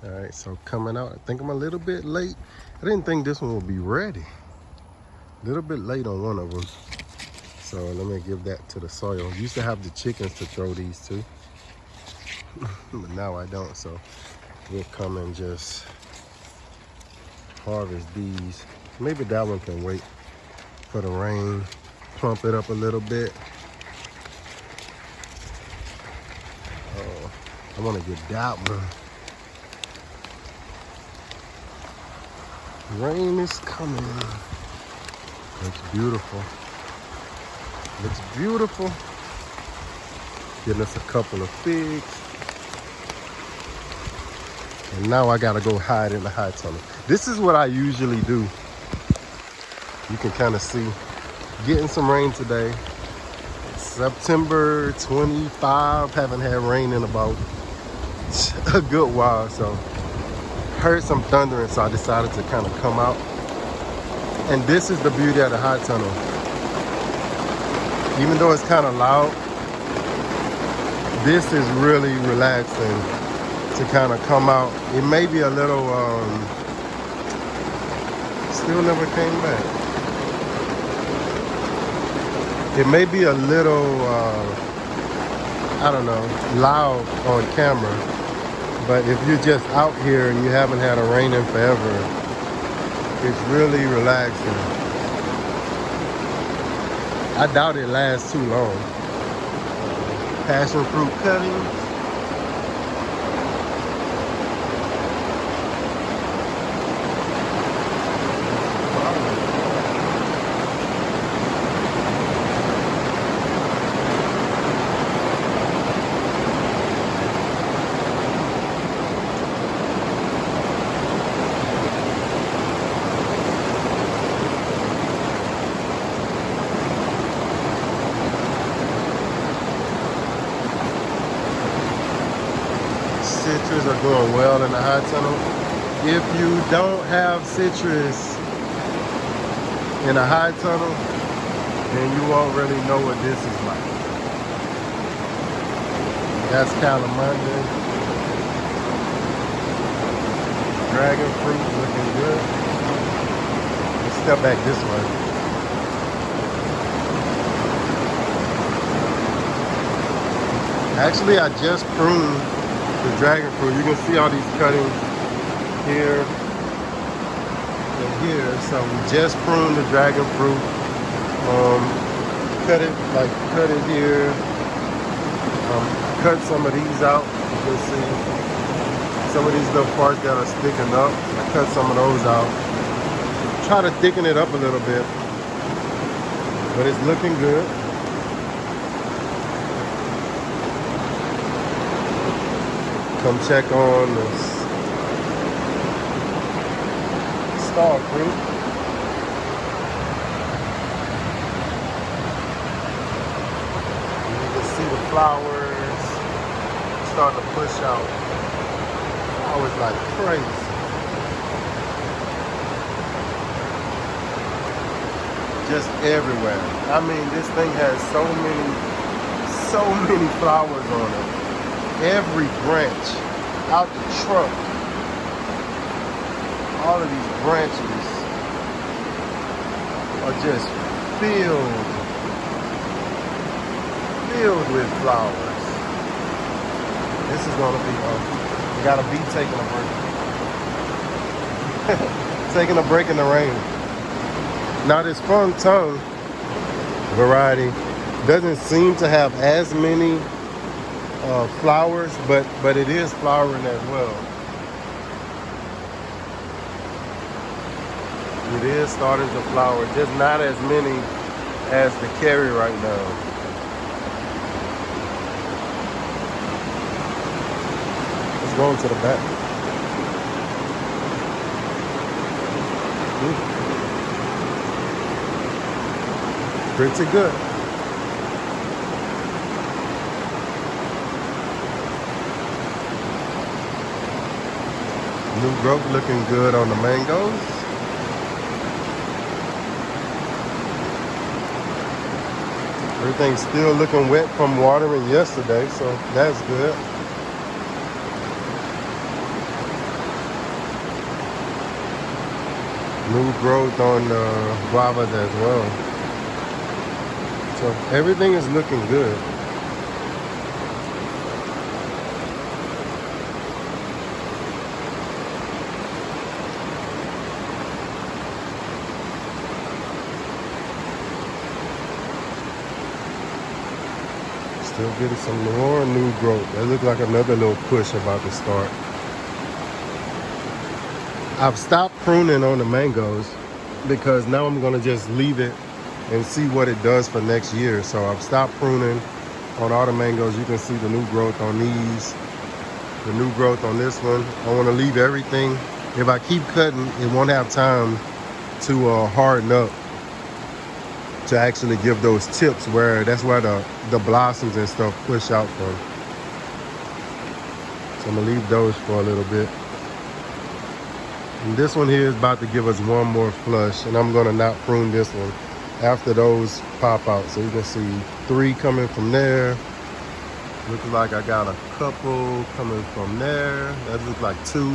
All right, so coming out, I think I'm a little bit late. I didn't think this one would be ready. A little bit late on one of them. So let me give that to the soil. Used to have the chickens to throw these to, but now I don't. So we'll come and just harvest these. Maybe that one can wait for the rain. Plump it up a little bit. Oh, I want to get that one. Rain is coming. Looks beautiful. Looks beautiful. Getting us a couple of figs. And now I gotta go hide in the high tunnel. This is what I usually do. You can kind of see. Getting some rain today. September 25. Haven't had rain in about a good while. So heard some thundering, so I decided to kind of come out. And this is the beauty of the high tunnel. Even though it's kind of loud, this is really relaxing to kind of come out. It may be a little, still never came back. It may be a little, I don't know, loud on camera. But if you're just out here and you haven't had a rain in forever, it's really relaxing. I doubt it lasts too long. Passion fruit cuttings. Citrus are doing well in the high tunnel. If you don't have citrus in a high tunnel, then you won't really know what this is like. That's calamari. Dragon fruit looking good. Let's step back this way. Actually, I just pruned the dragon fruit. You can see all these cuttings here and here. So we just pruned the dragon fruit. Cut it here. Cut some of these out. You can see some of these little parts that are sticking up. I cut some of those out. Try to thicken it up a little bit, but it's looking good. Come check on the star fruit. You can see the flowers starting to push out. Flowers like crazy. Just everywhere. I mean, this thing has so many flowers on it. Every branch, out the trunk, all of these branches are just filled with flowers. This is gonna be, we got a bee taking a break. Taking a break in the rain. Now this fun tongue variety doesn't seem to have as many flowers, but it is flowering as well. It is starting to flower, just not as many as the carry right now. Let's go into the back. Pretty good. New growth looking good on the mangoes. Everything's still looking wet from watering yesterday, so that's good. New growth on guavas as well. So everything is looking good. Still getting some more new growth. That looks like another little push about to start. I've stopped pruning on the mangoes because now I'm gonna just leave it and see what it does for next year. So I've stopped pruning on all the mangoes. You can see the new growth on these, the new growth on this one. I wanna leave everything. If I keep cutting, it won't have time to harden up to actually give those tips, where that's where the blossoms and stuff push out from. So I'm gonna leave those for a little bit. And this one here is about to give us one more flush, and I'm gonna not prune this one after those pop out. So you can see 3 coming from there. Looks like I got a couple coming from there. That looks like 2.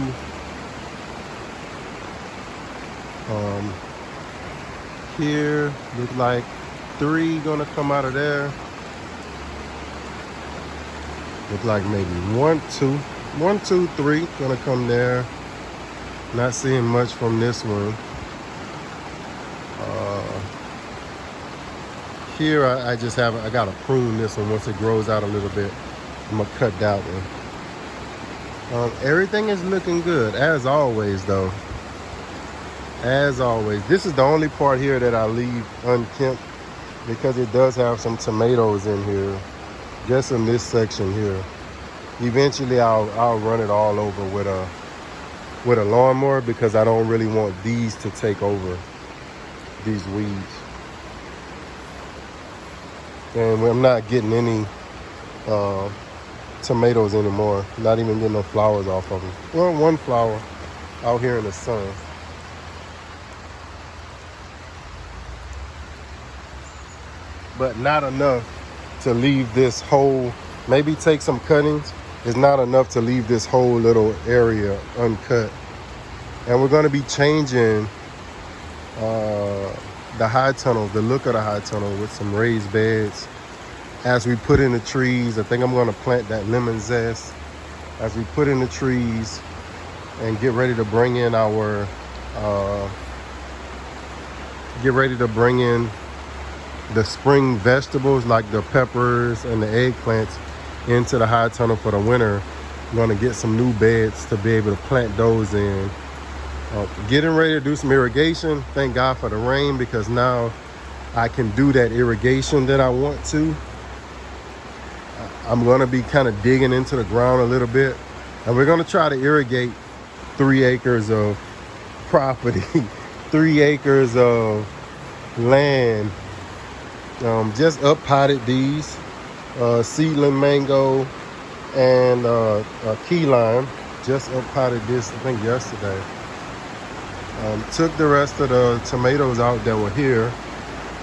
Here looks like 3 gonna come out of there. Looks like maybe 1, 2, 3 gonna come there. Not seeing much from this one. Here I just have, I gotta prune this one. Once it grows out a little bit, I'm gonna cut that one. Everything is looking good as always though. As always, this is the only part here that I leave unkempt because it does have some tomatoes in here, just in this section here. Eventually I'll run it all over with a lawnmower because I don't really want these to take over these weeds. And I'm not getting any tomatoes anymore. Not even getting no flowers off of them. Well, 1 flower out here in the sun. But not enough to leave this whole, maybe take some cuttings. It's not enough to leave this whole little area uncut. And we're gonna be changing the high tunnel, the look of the high tunnel, with some raised beds. As we put in the trees, I think I'm gonna plant that lemon zest. As we put in the trees and get ready to bring in our, the spring vegetables like the peppers and the eggplants into the high tunnel for the winter. I'm gonna get some new beds to be able to plant those in. Getting ready to do some irrigation. Thank God for the rain, because now I can do that irrigation that I want to. I'm gonna be kind of digging into the ground a little bit, and we're gonna try to irrigate 3 acres of property, 3 acres of land. Just up potted these seedling mango and key lime. Just up potted this, I think yesterday. Took the rest of the tomatoes out that were here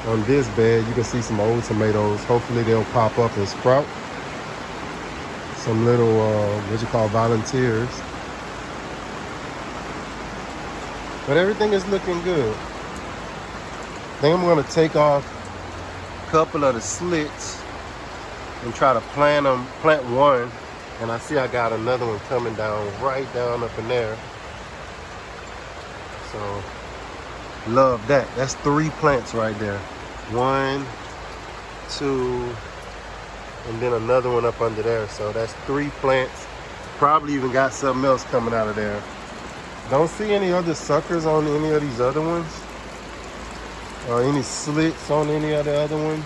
on this bed. You can see some old tomatoes. Hopefully they'll pop up and sprout. Some little volunteers. But everything is looking good. I think I'm gonna take off couple of the slits and try to plant one, and I see I got another one coming down right down up in there. So love that. That's 3 plants right there. 1, 2, and then another one up under there. So that's 3 plants. Probably even got something else coming out of there. Don't see any other suckers on any of these other ones, or any slits on any of the other ones,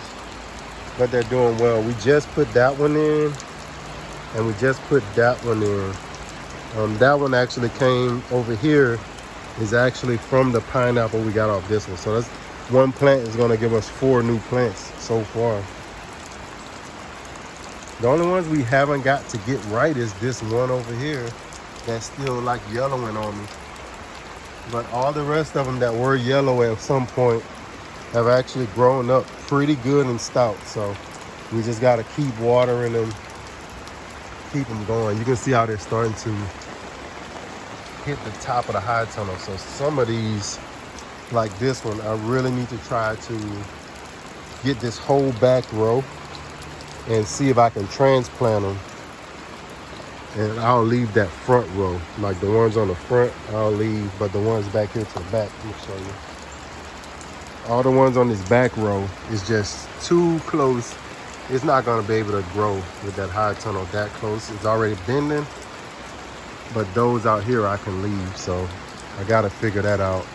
but they're doing well. We just put that one in, and we just put that one in. That one actually came over here, is actually from the pineapple we got off this one. So that's 1 plant is gonna give us 4 new plants so far. The only ones we haven't got to get right is this one over here that's still like yellowing on me. But all the rest of them that were yellow at some point have actually grown up pretty good and stout. So we just got to keep watering them, keep them going. You can see how they're starting to hit the top of the high tunnel. So some of these like this one, I really need to try to get this whole back row and see if I can transplant them. And I'll leave that front row, like the ones on the front, I'll leave, but the ones back here to the back, let me show you. All the ones on this back row is just too close. It's not gonna be able to grow with that high tunnel that close. It's already bending, but those out here I can leave, so I gotta figure that out.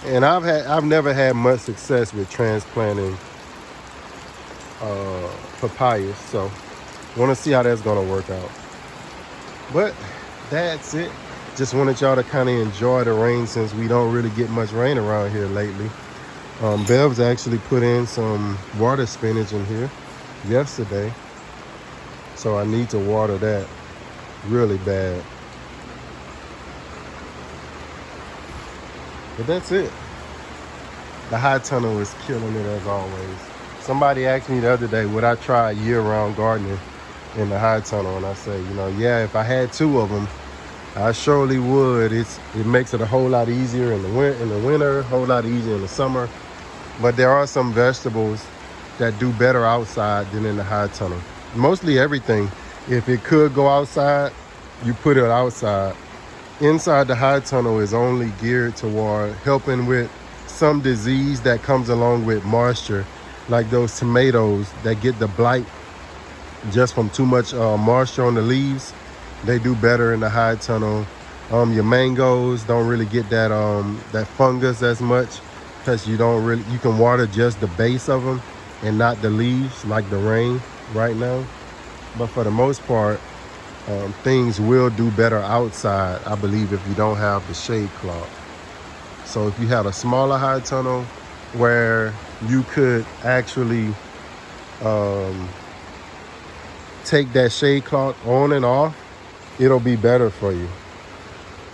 And I've never had much success with transplanting papayas, so want to see how that's gonna work out. But that's it. Just wanted y'all to kind of enjoy the rain since we don't really get much rain around here lately. Bev's actually put in some water spinach in here yesterday, so I need to water that really bad. But that's it. The high tunnel is killing it as always. Somebody asked me the other day, would I try year-round gardening in the high tunnel? And I say, you know, yeah, if I had 2 of them, I surely would. It makes it a whole lot easier in the winter, a whole lot easier in the summer. But there are some vegetables that do better outside than in the high tunnel. Mostly everything. If it could go outside, you put it outside. Inside the high tunnel is only geared toward helping with some disease that comes along with moisture, like those tomatoes that get the blight just from too much moisture on the leaves. They do better in the high tunnel. Your mangoes don't really get that that fungus as much, because you can water just the base of them and not the leaves like the rain right now. But for the most part, things will do better outside, I believe, if you don't have the shade cloth. So if you had a smaller high tunnel where you could actually take that shade cloth on and off, it'll be better for you.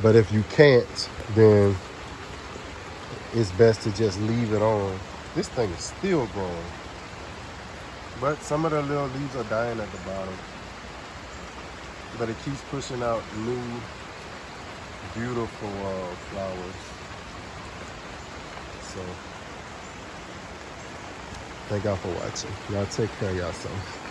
But if you can't, then it's best to just leave it on. This thing is still growing, but some of the little leaves are dying at the bottom. But it keeps pushing out new, beautiful flowers. So, thank y'all for watching. Y'all take care of yourself.